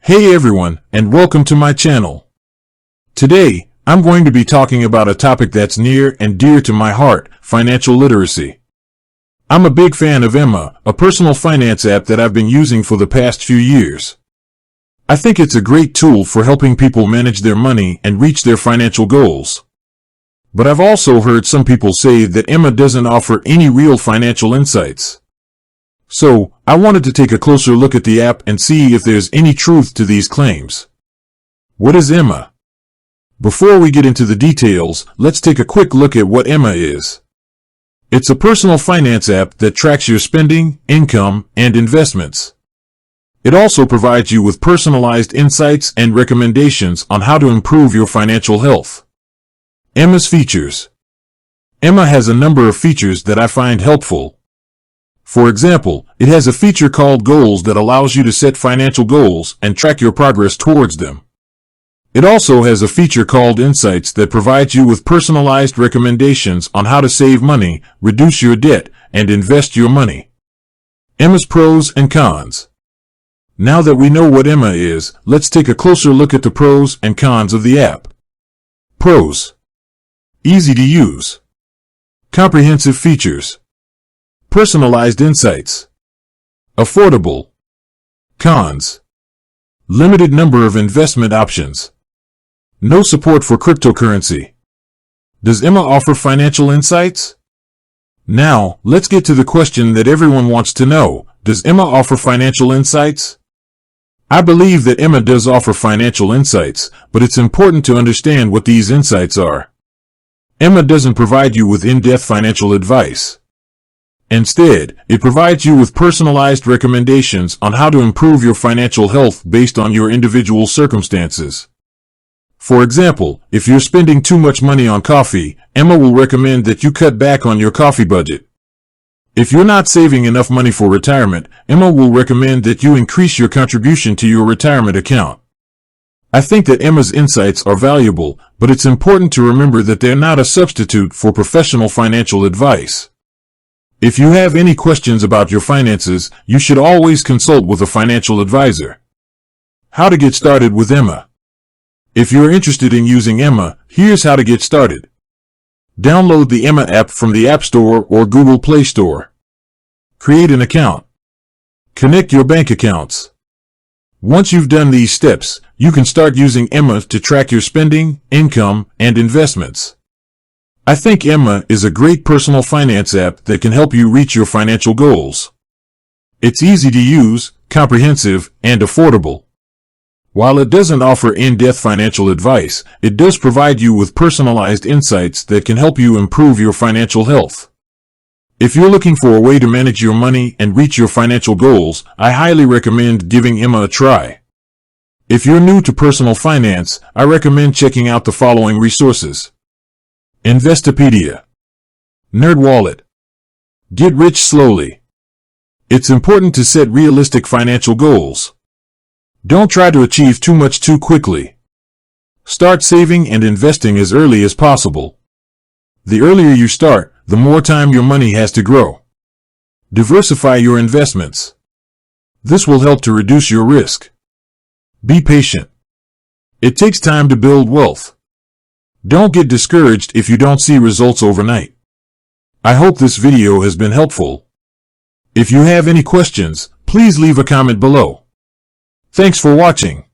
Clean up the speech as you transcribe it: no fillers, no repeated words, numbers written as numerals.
Hey everyone, and welcome to my channel. Today, I'm going to be talking about a topic that's near and dear to my heart, financial literacy. I'm a big fan of Emma, a personal finance app that I've been using for the past few years. I think it's a great tool for helping people manage their money and reach their financial goals. But I've also heard some people say that Emma doesn't offer any real financial insights. So, I wanted to take a closer look at the app and see if there's any truth to these claims. What is Emma? Before we get into the details, let's take a quick look at what Emma is. It's a personal finance app that tracks your spending, income, and investments. It also provides you with personalized insights and recommendations on how to improve your financial health. Emma's features. Emma has a number of features that I find helpful. For example, it has a feature called Goals that allows you to set financial goals and track your progress towards them. It also has a feature called Insights that provides you with personalized recommendations on how to save money, reduce your debt, and invest your money. Emma's pros and cons. Now that we know what Emma is, let's take a closer look at the pros and cons of the app. Pros. Easy to use. Comprehensive features. Personalized insights. Affordable. Cons. Limited number of investment options. No support for cryptocurrency. Does Emma offer financial insights? Now, let's get to the question that everyone wants to know. Does Emma offer financial insights? I believe that Emma does offer financial insights, but it's important to understand what these insights are. Emma doesn't provide you with in-depth financial advice. Instead, it provides you with personalized recommendations on how to improve your financial health based on your individual circumstances. For example, if you're spending too much money on coffee, Emma will recommend that you cut back on your coffee budget. If you're not saving enough money for retirement, Emma will recommend that you increase your contribution to your retirement account. I think that Emma's insights are valuable, but it's important to remember that they're not a substitute for professional financial advice. If you have any questions about your finances, you should always consult with a financial advisor. How to get started with Emma. If you're interested in using Emma, here's how to get started. Download the Emma app from the App Store or Google Play Store. Create an account. Connect your bank accounts. Once you've done these steps, you can start using Emma to track your spending, income, and investments. I think Emma is a great personal finance app that can help you reach your financial goals. It's easy to use, comprehensive, and affordable. While it doesn't offer in-depth financial advice, it does provide you with personalized insights that can help you improve your financial health. If you're looking for a way to manage your money and reach your financial goals, I highly recommend giving Emma a try. If you're new to personal finance, I recommend checking out the following resources. Investopedia. NerdWallet. Get rich slowly. It's important to set realistic financial goals. Don't try to achieve too much too quickly. Start saving and investing as early as possible. The earlier you start, the more time your money has to grow. Diversify your investments. This will help to reduce your risk. Be patient. It takes time to build wealth. Don't get discouraged if you don't see results overnight. I hope this video has been helpful. If you have any questions, please leave a comment below. Thanks for watching.